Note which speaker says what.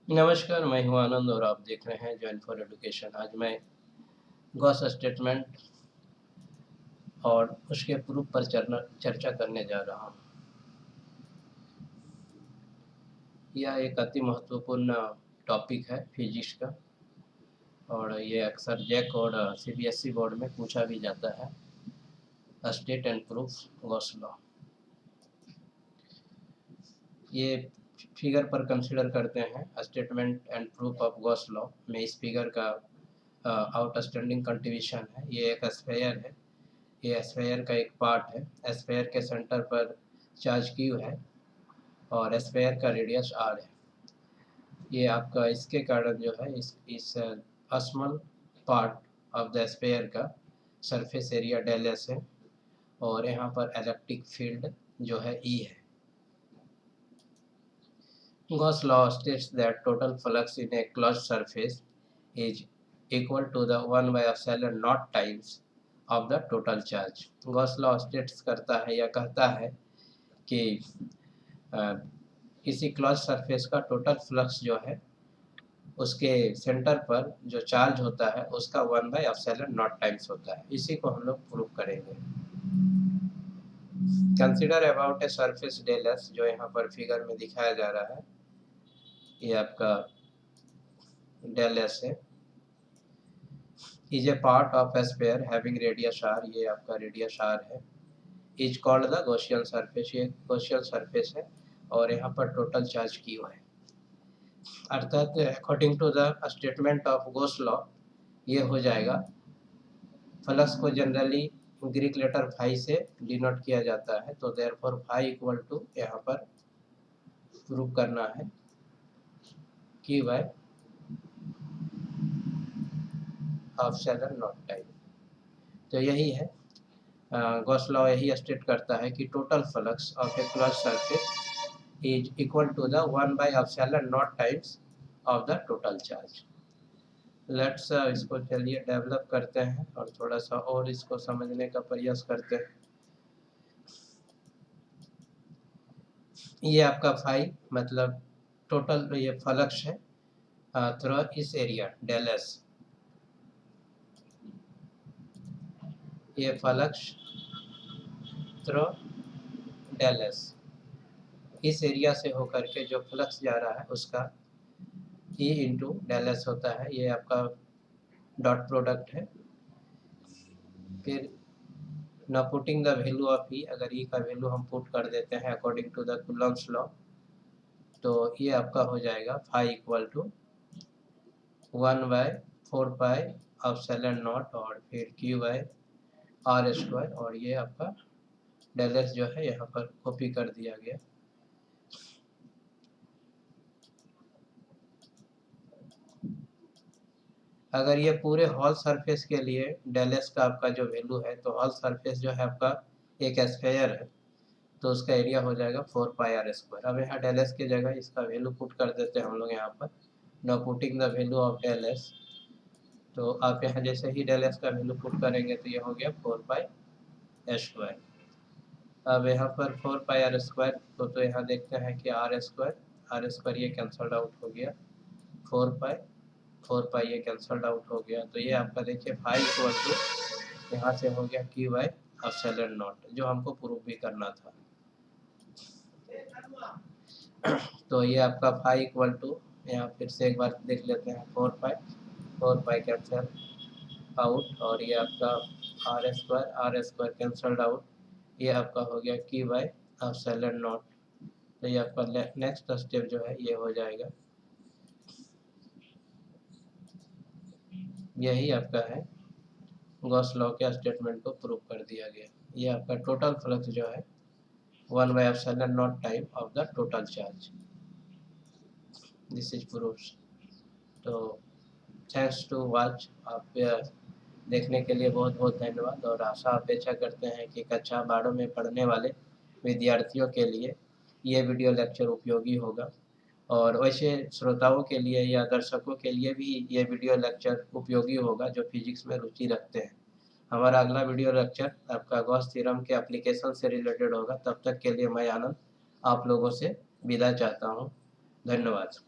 Speaker 1: नमस्कार, मैं हूँ आनंद और आप देख रहे हैं जॉइन फॉर एजुकेशन। आज मैं गॉस स्टेटमेंट और उसके प्रूफ पर चर्चा करने जा रहा हूँ। यह एक अति महत्वपूर्ण टॉपिक है फिजिक्स का और ये अक्सर जैक और सीबीएसई बोर्ड में पूछा भी जाता है। State and proof Gauss law. ये फिगर पर कंसिडर करते हैं statement and proof of Gauss law में। इस फिगर का आउटस्टैंडिंग कंट्रीब्यूशन है। ये एक स्फीयर है। ये स्फीयर का एक पार्ट है। स्फीयर के सेंटर पर चार्ज क्यू है और स्फीयर का रेडियस आर है। ये आपका इसके कारण जो है इस small part of the sphere का सरफेस एरिया डेल एस है और यहाँ पर इलेक्ट्रिक फील्ड जो है ई है। Gauss law states that total flux in a closed surface is equal to the 1 by epsilon naught times of the total charge. Gauss law states करता है या कहता है कि किसी क्लोज सरफेस का टोटल फ्लक्स जो है उसके सेंटर पर जो चार्ज होता है उसका 1 by epsilon naught टाइम्स होता है। इसी को हम लोग प्रूव करेंगे। Consider about a surface del S, जो यहाँ पर फिगर में दिखाया जा रहा है। ये आपका डेल एस है। Is a part of a sphere having radius R, ये आपका रेडियस आर है। Is called the Gaussian surface, ये गॉसियन सरफेस है और यहाँ पर टोटल चार्ज क्यू है। अर्थात according to the statement of Gauss law ये हो जाएगा। फ्लक्स को जनरली ग्रीक लेटर फाई से डिनोट किया जाता है, तो देयरफॉर फाई इक्वल टू यहाँ पर प्रूव करना है कि बाय एप्सिलॉन नॉट टाइम। तो यही है गॉस लॉ, यही स्टेट करता है कि total flux of a close surface is equal to the 1 by epsilon naught times of the total charge. Let's इसको चलिए डेवलप करते हैं और थोड़ा सा और इसको समझने का प्रयास करते हैं। ये आपका फाई मतलब टोटल ये फ्लक्स है थ्रू इस एरिया डेल एस। ये फ्लक्स थ्रू डेल एस, इस एरिया से होकर के जो फ्लक्स जा रहा है उसका E इंटू डेल एस होता है। ये आपका डॉट प्रोडक्ट है। फिर न putting the value of E, अगर E का वैल्यू हम पुट कर देते हैं according to the Coulomb's law, तो ये आपका हो जाएगा phi equal to 1 by 4 pi epsilon naught और फिर Q by R स्क्वायर, और ये आपका डेल एस जो है यहाँ पर कॉपी कर दिया गया। अगर ये पूरे हॉल सरफेस के लिए डेल एस का आपका जो वैल्यू है, तो हॉल सरफेस जो है आपका एक स्फीयर है, तो उसका एरिया हो जाएगा 4 पाई आर स्क्वायर। अब यहाँ डेल एस की जगह इसका वैल्यू पुट कर देते हैं हम लोग यहाँ पर। Now putting the value of del S, तो आप यहाँ जैसे ही डेल एस का वैल्यू पुट करेंगे तो ये हो गया 4 पाई स्क्वायर। अब यहाँ पर 4 पाई आर स्क्वायर तो यहाँ देखते हैं कि आर स्क्वायर ये कैंसल्ड आउट हो गया। 4 पाई ये कैंसल्ड आउट हो गया। तो ये आपका देखिए फाई इक्वल टू यहाँ से हो गया Q बाई एप्सिलॉन नॉट, जो हमको प्रूव भी करना था। तो ये आपका फाई इक्वल टू, यहाँ फिर से एक बार देख लेते हैं, 4 पाई कैंसल आउट और ये आपका आर स्क्वायर कैंसल्ड आउट, ये आपका हो गया Q बाई एप्सिलॉन नॉट। तो ये आपका नेक्स्ट स्टेप जो है ये हो जाएगा, यही आपका है गॉस लॉ के स्टेटमेंट को प्रूव कर दिया गया। ये आपका टोटल फ्लक्स जो है 1 by epsilon naught time of the total charge. This is proof. तो थैंक्स टू वॉच। आप देखने के लिए बहुत बहुत धन्यवाद और आशा अपेक्षा करते हैं कि कक्षा 12 में पढ़ने वाले विद्यार्थियों के लिए ये वीडियो लेक्चर उपयोगी होगा और वैसे श्रोताओं के लिए या दर्शकों के लिए भी ये वीडियो लेक्चर उपयोगी होगा जो फिजिक्स में रुचि रखते हैं। हमारा अगला वीडियो लेक्चर आपका गॉस थ्योरम के एप्लीकेशन से रिलेटेड होगा। तब तक के लिए मैं आनंद आप लोगों से विदा चाहता हूँ। धन्यवाद।